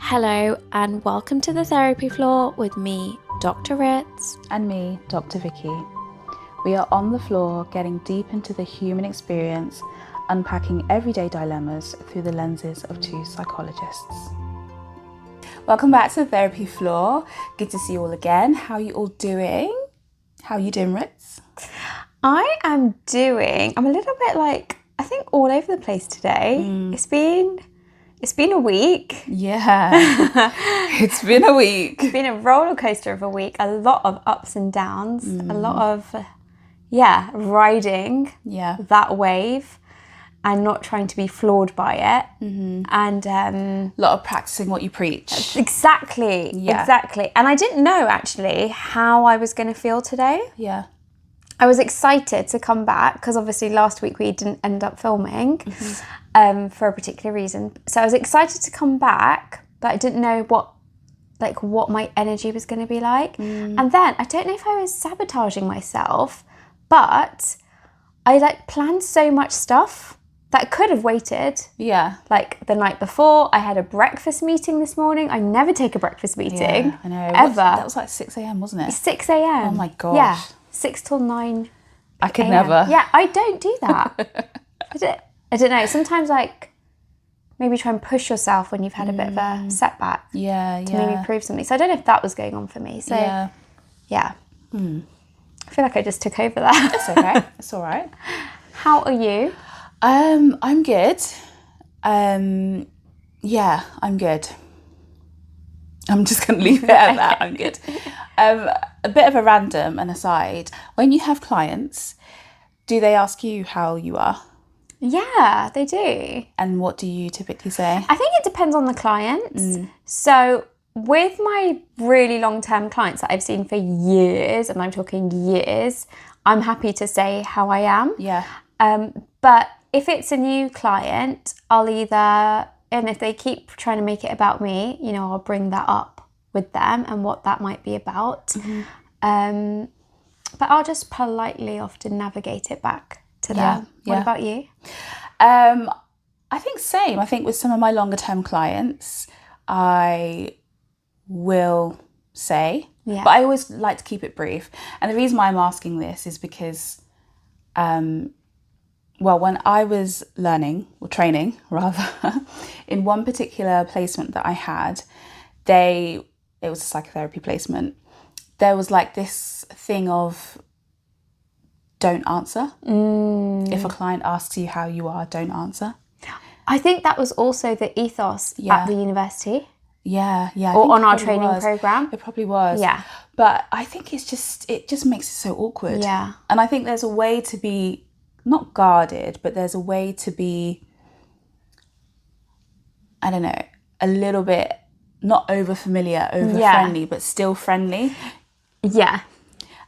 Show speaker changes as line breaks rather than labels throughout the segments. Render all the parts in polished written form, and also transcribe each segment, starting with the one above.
Hello and welcome to the therapy floor with me, Dr. Ritz.
And me, Dr. Vicky. We are on the floor getting deep into the human experience, unpacking everyday dilemmas through the lenses of two psychologists. Welcome back to the therapy floor. Good to see you all again. How are you all doing? How are you doing, Ritz?
I'm a little bit I think all over the place today. It's been a week.
Yeah, it's been a week.
It's been a roller coaster of a week. A lot of ups and downs. A lot of, riding that wave and not trying to be floored by it. Mm-hmm. And
a lot of practicing what you preach.
Exactly. And I didn't know actually how I was going to feel today.
Yeah.
I was excited to come back because obviously last week we didn't end up filming for a particular reason. So I was excited to come back, but I didn't know what my energy was going to be like. And then I don't know if I was sabotaging myself, but I planned so much stuff that could have waited.
Yeah.
The night before, I had a breakfast meeting this morning. I never take a breakfast meeting.
Yeah, I know.
Ever.
That was 6 a.m, wasn't it?
6 a.m.
Oh my gosh.
Yeah. 6 till 9.
I could never.
Yeah, I don't do that. I don't know. Sometimes maybe try and push yourself when you've had a bit of a setback.
Yeah.
To maybe prove something. So I don't know if that was going on for me. So yeah. I feel like I just took over that.
It's okay. It's all right.
How are you?
I'm good. Yeah, I'm good. I'm just going to leave it at that. I'm good. A bit of a random and aside. When you have clients, do they ask you how you are?
Yeah, they do.
And what do you typically say?
I think it depends on the client. So with my really long-term clients that I've seen for years, and I'm talking years, I'm happy to say how I am.
Yeah.
But if it's a new client, and if they keep trying to make it about me, I'll bring that up with them and what that might be about. But I'll just politely often navigate it back to them. What about you?
I think same. I think with some of my longer term clients, I will say, but I always like to keep it brief. And the reason why I'm asking this is because, when I was learning, or training rather, in one particular placement that I had, it was a psychotherapy placement. There was this thing of don't answer. If a client asks you how you are, don't answer.
I think that was also the ethos at the university.
Yeah.
Or on our training program.
It probably was.
Yeah.
But I think it just makes it so awkward.
Yeah.
And I think there's a way to be not guarded, but there's a way to be, I don't know, a little bit not over familiar, over friendly, but still friendly.
Yeah.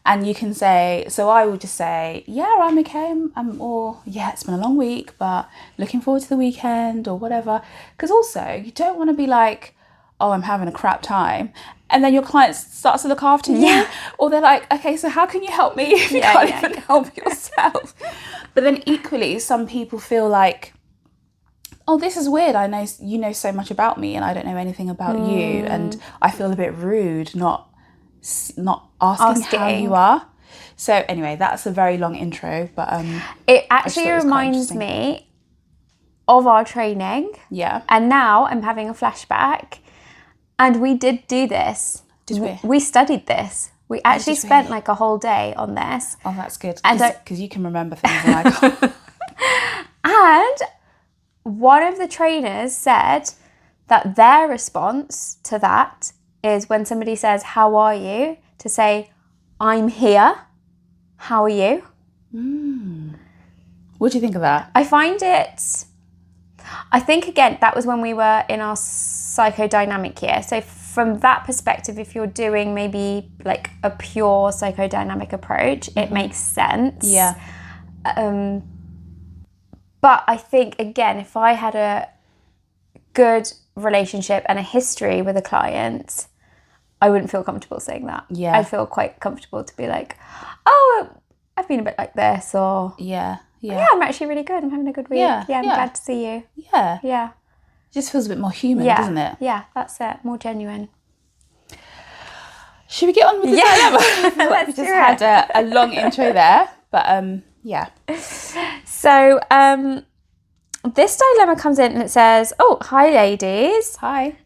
And you can say, so I would just say, yeah, I'm okay. It's been a long week, but looking forward to the weekend or whatever. Because also you don't want to be like, oh, I'm having a crap time. And then your client starts to look after you. Yeah. Or they're like, okay, so how can you help me if you can't even help yourself? But then equally, some people feel like, oh, this is weird. I know you know so much about me and I don't know anything about you. And I feel a bit rude not asking how you are. So anyway, that's a very long intro, but
it actually reminds me of our training.
Yeah.
And now I'm having a flashback, and we did do this.
Did we?
We studied this. We actually spent a whole day on this.
Oh, that's good.
And
because you can remember things and I can't.
And one of the trainers said that their response to that is when somebody says, how are you? To say, I'm here. How are you?
What do you think of that?
I think, again, that was when we were in our psychodynamic year. So from that perspective, if you're doing maybe a pure psychodynamic approach, it makes sense.
Yeah.
But I think, again, if I had a good relationship and a history with a client, I wouldn't feel comfortable saying that.
Yeah.
I'd feel quite comfortable to be like, oh, I've been a bit like this, or
yeah,
I'm actually really good. I'm having a good week.
Yeah,
I'm glad to see you.
Yeah.
Yeah.
just feels a bit more human,
Yeah.
doesn't it?
Yeah, that's it. More genuine.
Should we get on with the dilemma? I feel like we
Let's
just
do
had a long intro there, but yeah.
So this dilemma comes in and it says, "Oh, hi ladies.
Hi.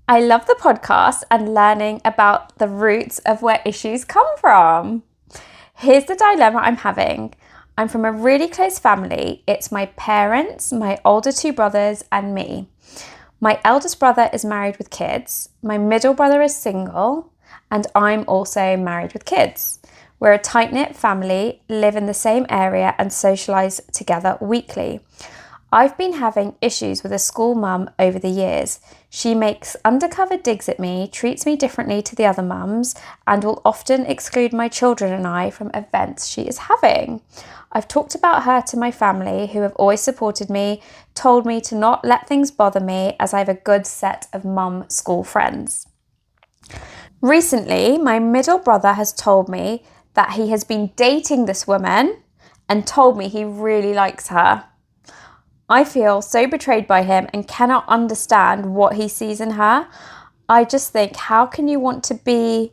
I love the podcast and learning about the roots of where issues come from. Here's the dilemma I'm having. I'm from a really close family. It's my parents, my older 2 brothers, and me. My eldest brother is married with kids. My middle brother is single, and I'm also married with kids. We're a tight-knit family, live in the same area, and socialise together weekly. I've been having issues with a school mum over the years. She makes undercover digs at me, treats me differently to the other mums, and will often exclude my children and I from events she is having. I've talked about her to my family, who have always supported me, told me to not let things bother me as I have a good set of mum school friends. Recently, my middle brother has told me that he has been dating this woman and told me he really likes her. I feel so betrayed by him and cannot understand what he sees in her. I just think, how can you want to be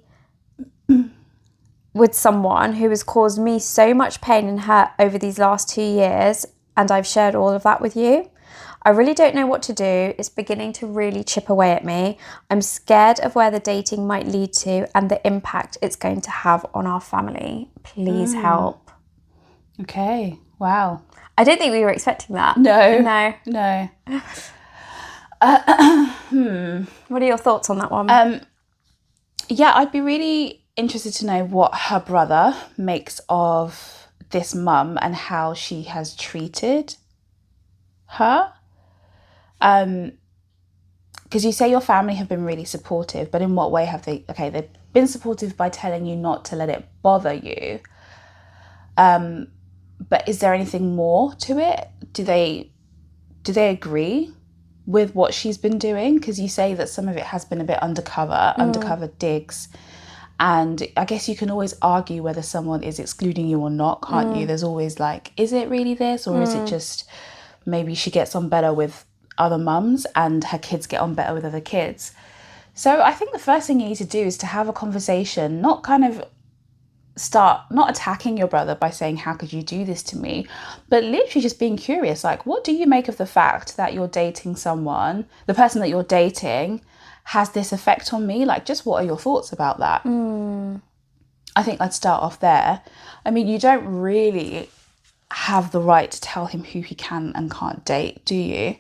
with someone who has caused me so much pain and hurt over these last 2 years, and I've shared all of that with you? I really don't know what to do. It's beginning to really chip away at me. I'm scared of where the dating might lead to and the impact it's going to have on our family. Please help."
Okay. Wow.
I don't think we were expecting that.
No.
What are your thoughts on that one?
Yeah, I'd be really interested to know what her brother makes of this mum and how she has treated her. Because you say your family have been really supportive, but in what way have they? Okay, they've been supportive by telling you not to let it bother you. But is there anything more to it? Do they agree with what she's been doing? Because you say that some of it has been a bit undercover digs. And I guess you can always argue whether someone is excluding you or not, can't you? There's always like, is it really this? Or is it just maybe she gets on better with other mums and her kids get on better with other kids? So I think the first thing you need to do is to have a conversation, not attacking your brother by saying, how could you do this to me? But literally just being curious, like, what do you make of the fact that you're dating someone, the person that you're dating has this effect on me? Like, just what are your thoughts about that? I think I'd start off there. I mean, you don't really have the right to tell him who he can and can't date, do you?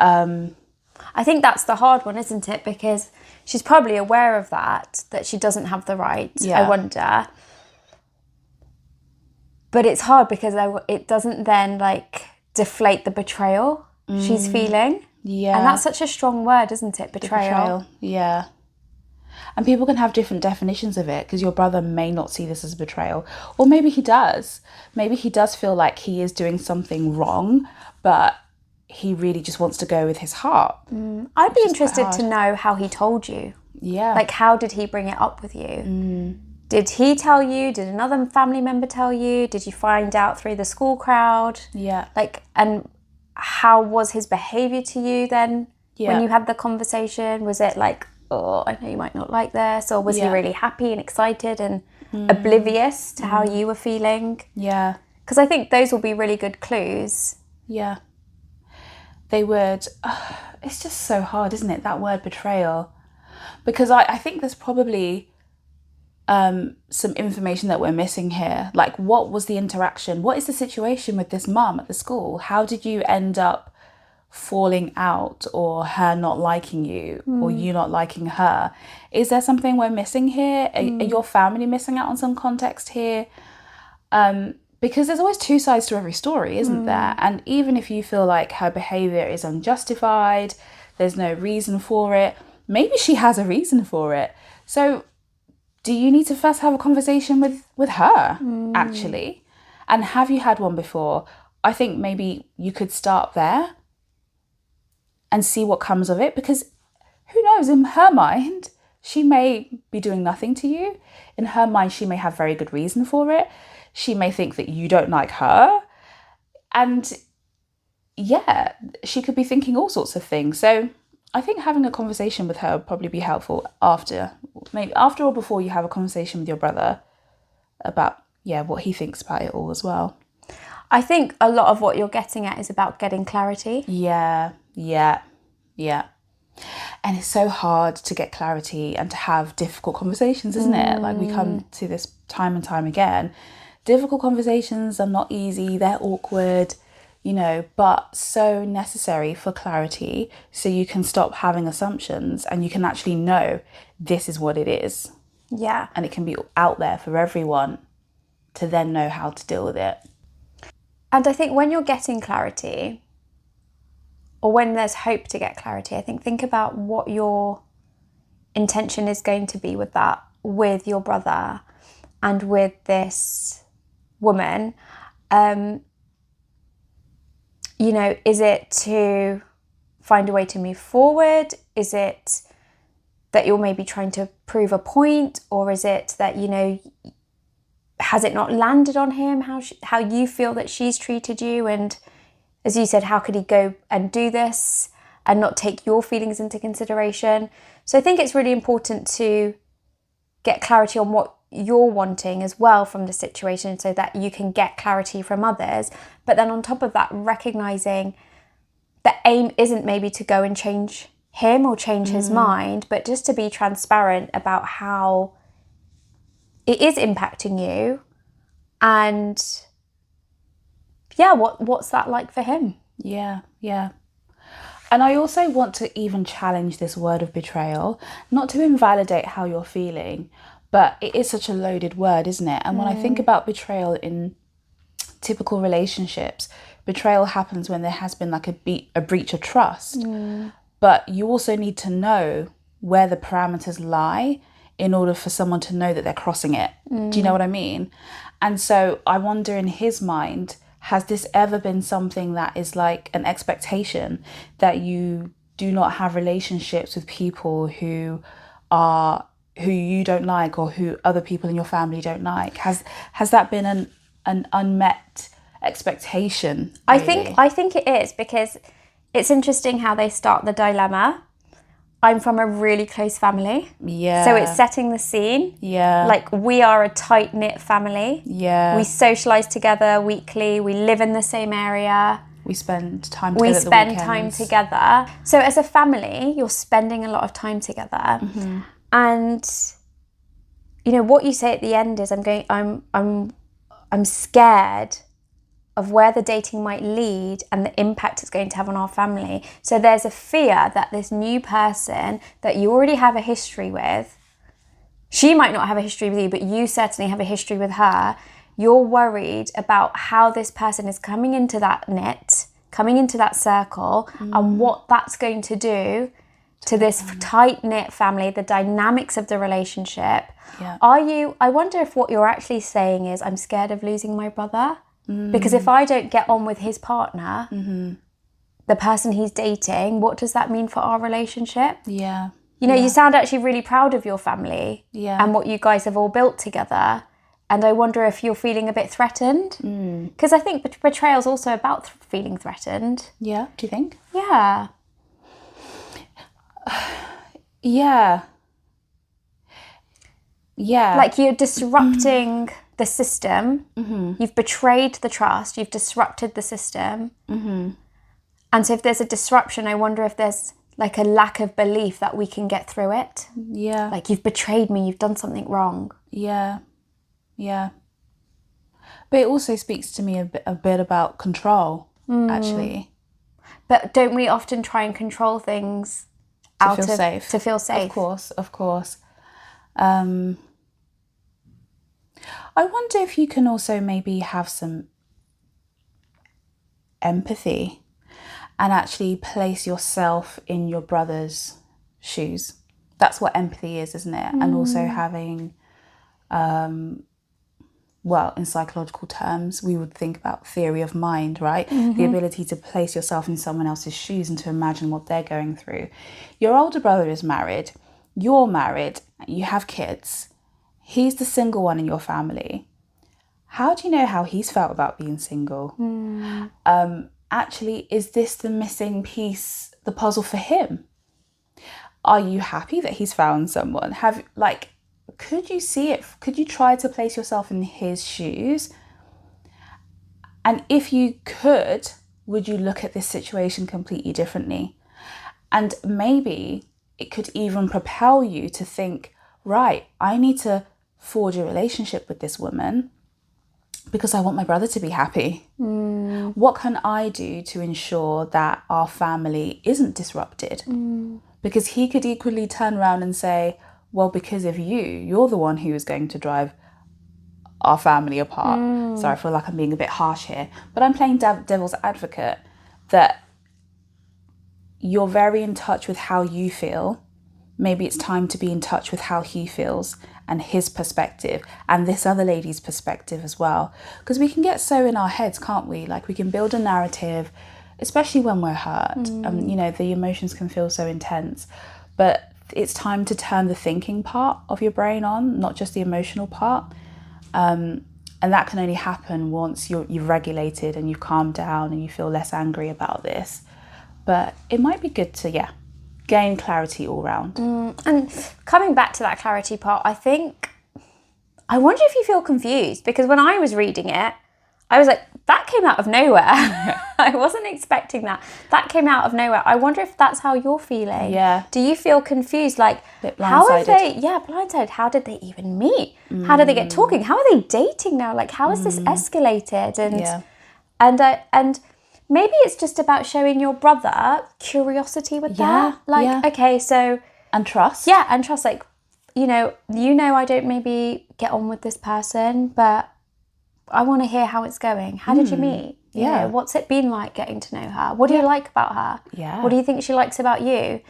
I think that's the hard one, isn't it? Because she's probably aware of that she doesn't have the right.
Yeah.
I wonder. But it's hard because it doesn't then like deflate the betrayal she's feeling.
Yeah.
And that's such a strong word, isn't it? Betrayal.
Yeah. And people can have different definitions of it, because your brother may not see this as betrayal. Or maybe he does. Maybe he does feel like he is doing something wrong, but he really just wants to go with his heart.
I'd be interested to know how he told you.
Yeah.
Like, how did he bring it up with you? Did he tell you? Did another family member tell you? Did you find out through the school crowd?
Yeah.
Like, and how was his behaviour to you then when you had the conversation? Was it like, oh, I know you might not like this? Or was he really happy and excited and oblivious to how you were feeling?
Yeah.
Because I think those will be really good clues.
Yeah. They would. It's just so hard, isn't it? That word betrayal. Because I think there's probably some information that we're missing here. Like, what was the interaction? What is the situation with this mum at the school? How did you end up falling out, or her not liking you, or you not liking her? Is there something we're missing here? Are your family missing out on some context here? Because there's always two sides to every story, isn't there? And even if you feel like her behaviour is unjustified, there's no reason for it, maybe she has a reason for it. So do you need to first have a conversation with her, actually? And have you had one before? I think maybe you could start there and see what comes of it, because who knows, in her mind, she may be doing nothing to you. In her mind, she may have very good reason for it. She may think that you don't like her. And yeah, she could be thinking all sorts of things. So I think having a conversation with her would probably be helpful maybe after or before you have a conversation with your brother about, what he thinks about it all as well.
I think a lot of what you're getting at is about getting clarity.
Yeah. And it's so hard to get clarity and to have difficult conversations, isn't it? Like, we come to this time and time again. Difficult conversations are not easy, they're awkward, but so necessary for clarity, so you can stop having assumptions and you can actually know this is what it is.
Yeah.
And it can be out there for everyone to then know how to deal with it.
And I think when you're getting clarity, or when there's hope to get clarity, I think about what your intention is going to be with that, with your brother and with this woman. Is it to find a way to move forward? Is it that you're maybe trying to prove a point? Or is it that, has it not landed on him how you feel that she's treated you? And as you said, how could he go and do this and not take your feelings into consideration? So I think it's really important to get clarity on what you're wanting as well from the situation, so that you can get clarity from others. But then on top of that, recognizing the aim isn't maybe to go and change him or change his mind, but just to be transparent about how it is impacting you. And what's that like for him?
Yeah. And I also want to even challenge this word of betrayal, not to invalidate how you're feeling, but it is such a loaded word, isn't it? And when I think about betrayal in typical relationships, betrayal happens when there has been like a breach of trust. But you also need to know where the parameters lie in order for someone to know that they're crossing it. Do you know what I mean? And so I wonder, in his mind, has this ever been something that is like an expectation, that you do not have relationships with people who you don't like, or who other people in your family don't like? Has that been an unmet expectation, really?
I think it is, because it's interesting how they start the dilemma. I'm from a really close family.
Yeah.
So it's setting the scene.
Yeah.
Like, we are a tight-knit family.
Yeah.
We socialise together weekly. We live in the same area.
We spend time
We
together
spend time together. So as a family, you're spending a lot of time together. And what you say at the end is, I'm scared of where the dating might lead and the impact it's going to have on our family. So there's a fear that this new person that you already have a history with, she might not have a history with you, but you certainly have a history with her. You're worried about how this person is coming into that knit, coming into that circle, and what that's going to do to this tight-knit family, the dynamics of the relationship.
Yeah.
I wonder if what you're actually saying is, I'm scared of losing my brother. Because if I don't get on with his partner, the person he's dating, what does that mean for our relationship?
Yeah.
You sound actually really proud of your family and what you guys have all built together. And I wonder if you're feeling a bit threatened. Because I think betrayal's also about feeling threatened.
Yeah, do you think?
Yeah.
Yeah.
Like, you're disrupting the system. You've betrayed the trust. You've disrupted the system. And so if there's a disruption, I wonder if there's like a lack of belief that we can get through it.
Yeah.
Like, you've betrayed me. You've done something wrong.
Yeah. But it also speaks to me a bit about control, actually.
But don't we often try and control things
To feel safe.
To feel safe.
Of course. I wonder if you can also maybe have some empathy and actually place yourself in your brother's shoes. That's what empathy is, isn't it? And also having, in psychological terms, we would think about theory of mind, right? The ability to place yourself in someone else's shoes and to imagine what they're going through. Your older brother is married. You're married. You have kids. He's the single one in your family. How do you know how he's felt about being single? actually, is this the missing piece, the puzzle for him? Are you happy that he's found someone? Could you see it? Could you try to place yourself in his shoes? And if you could, would you look at this situation completely differently? And maybe it could even propel you to think, right, I need to forge a relationship with this woman because I want my brother to be happy. What can I do to ensure that our family isn't disrupted? Because he could equally turn around and say, well, because of you, you're the one who is going to drive our family apart. Sorry, I feel like I'm being a bit harsh here, but I'm playing devil's advocate, that you're very in touch with how you feel. Maybe it's time to be in touch with how he feels and his perspective and this other lady's perspective as well. Because we can get so in our heads, can't we? Like, we can build a narrative, especially when we're hurt. The emotions can feel so intense. But it's time to turn the thinking part of your brain on, not just the emotional part. And that can only happen once you've regulated and you've calmed down and you feel less angry about this. But it might be good to, gain clarity all round.
And coming back to that clarity part, I wonder if you feel confused, because when I was reading it, I was like, that came out of nowhere. I wasn't expecting that. That came out of nowhere. I wonder if that's how you're feeling.
Yeah.
Do you feel confused? Like, how have they, blindsided. How did they even meet? How did they get talking? How are they dating now? Like, how has this escalated? And maybe it's just about showing your brother curiosity with that. Okay, so...
And trust.
Yeah, and trust. Like, you know, I don't maybe get on with this person, but I want to hear how it's going. How did you meet? You know, what's it been like getting to know her? What do you like about her?
Yeah.
What do you think she likes about you?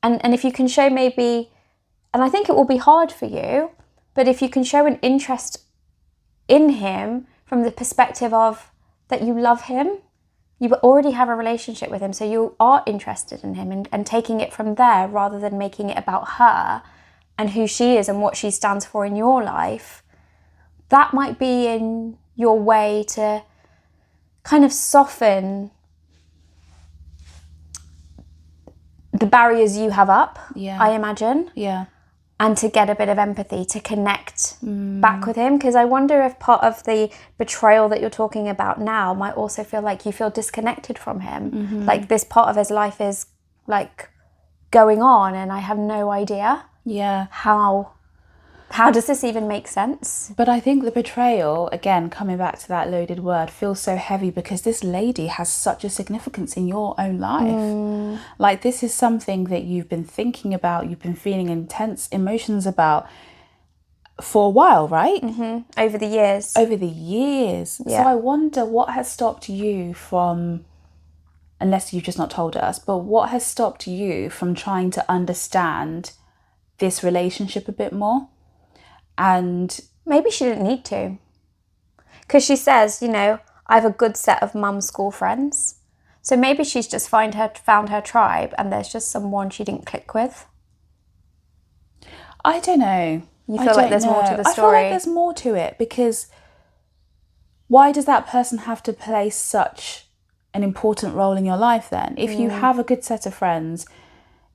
And if you can show maybe... And I think it will be hard for you, but if you can show an interest in him from the perspective of that you love him, you already have a relationship with him, so you are interested in him, and taking it from there rather than making it about her and who she is and what she stands for in your life, that might be in your way to kind of soften the barriers you have up, I imagine.
Yeah.
And to get a bit of empathy, to connect back with him. Because I wonder if part of the betrayal that you're talking about now might also feel like you feel disconnected from him. Like, this part of his life is, like, going on and I have no idea.
Yeah.
How does this even make sense?
But I think the betrayal, again, coming back to that loaded word, feels so heavy because this lady has such a significance in your own life. Like, this is something that you've been thinking about, you've been feeling intense emotions about for a while, right?
Over the years.
Yeah. So I wonder what has stopped you from, unless you've just not told us, but what has stopped you from trying to understand this relationship a bit more? And
maybe she didn't need to. Because she says, you know, I have a good set of mum school friends. So maybe she's just found her tribe and there's just someone she didn't click with.
I don't know.
You feel like there's more to the story?
I feel like there's more to it, because why does that person have to play such an important role in your life then? If you have a good set of friends,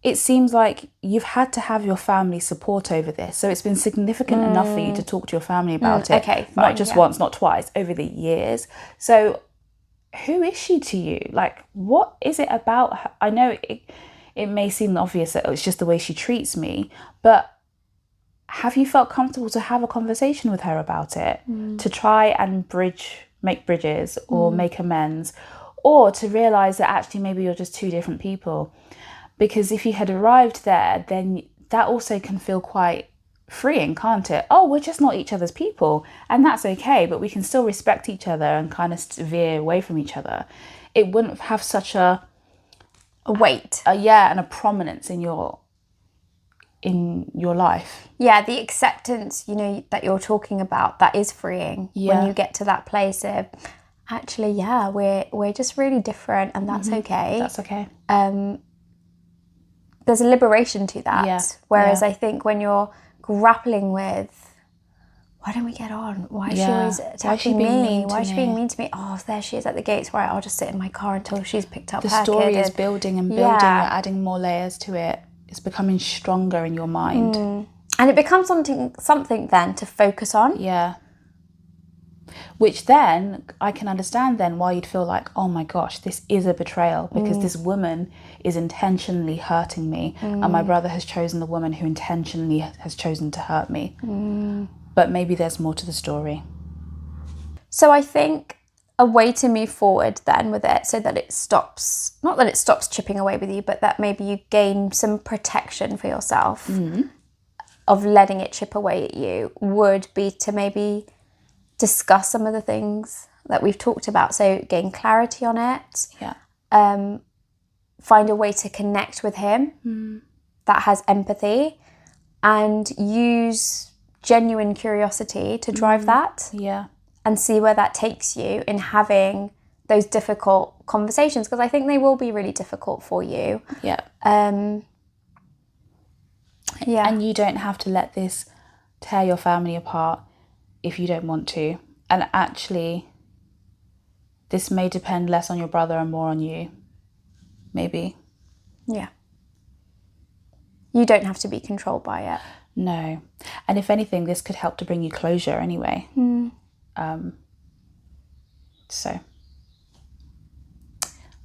it seems like you've had to have your family support over this. So it's been significant enough for you to talk to your family about it.
Okay, fine,
not just once, not twice, over the years. So who is she to you? Like, what is it about her? I know it may seem obvious that it's just the way she treats me, but have you felt comfortable to have a conversation with her about it? To try and make bridges or make amends, or to realise that actually maybe you're just two different people? Because if you had arrived there, then that also can feel quite freeing, can't it? Oh, we're just not each other's people, and that's okay, but we can still respect each other and kind of veer away from each other. It wouldn't have such a
weight.
And a prominence in your life.
Yeah, the acceptance, you know, that you're talking about, that is freeing when you get to that place of, actually, we're just really different, and that's okay.
That's okay.
There's a liberation to that. Whereas I think when you're grappling with, why don't we get on? Why is she
Yeah.
always
Why is she
attacking
being
me?
mean to
Why is she
me?
being mean to me? Oh, there she is at the gates. Right, I'll just sit in my car until she's picked up
The
her
story
kid.
is building and building.
Yeah.
You're adding more layers to it. It's becoming stronger in your mind.
And it becomes something then to focus on.
Yeah. Which then, I can understand then why you'd feel like, oh my gosh, this is a betrayal, because this woman is intentionally hurting me, and my brother has chosen the woman who intentionally has chosen to hurt me. But maybe there's more to the story.
So I think a way to move forward then with it, so that it stops, not that it stops chipping away with you, but that maybe you gain some protection for yourself of letting it chip away at you, would be to maybe discuss some of the things that we've talked about. So gain clarity on it.
Yeah.
Find a way to connect with him that has empathy, and use genuine curiosity to drive that.
Yeah.
And see where that takes you in having those difficult conversations, because I think they will be really difficult for you.
Yeah.
Yeah.
And you don't have to let this tear your family apart if you don't want to. And actually, this may depend less on your brother and more on you. Maybe.
Yeah. You don't have to be controlled by it.
No. And if anything, this could help to bring you closure anyway. So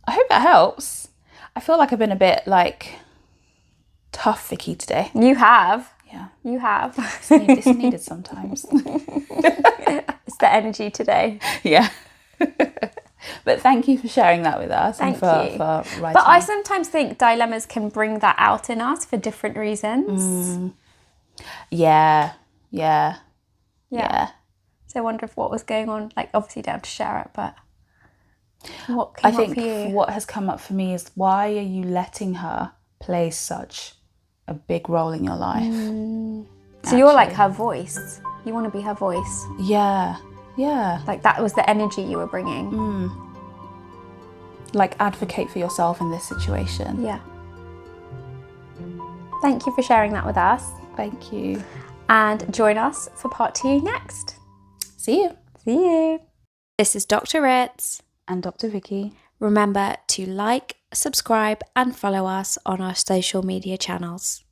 I hope that helps. I feel like I've been a bit tough, Vicky, today.
You have.
Yeah.
You have.
It's needed sometimes.
It's the energy today.
Yeah. But thank you for sharing that with us.
Thank
for writing.
But I sometimes think dilemmas can bring that out in us for different reasons.
Yeah.
So I wonder if what was going on, obviously don't have to share it, but what came
I think
up for you?
what has come up for me is, why are you letting her play such a big role in your life?
So you're like her voice. You want to be her voice.
Yeah.
That was the energy you were bringing.
Advocate for yourself in this situation.
Yeah. Thank you for sharing that with us.
Thank you.
And join us for part 2 next.
See you.
See you. This is Dr. Ritz.
And Dr. Vicky.
Remember to like, subscribe, and follow us on our social media channels.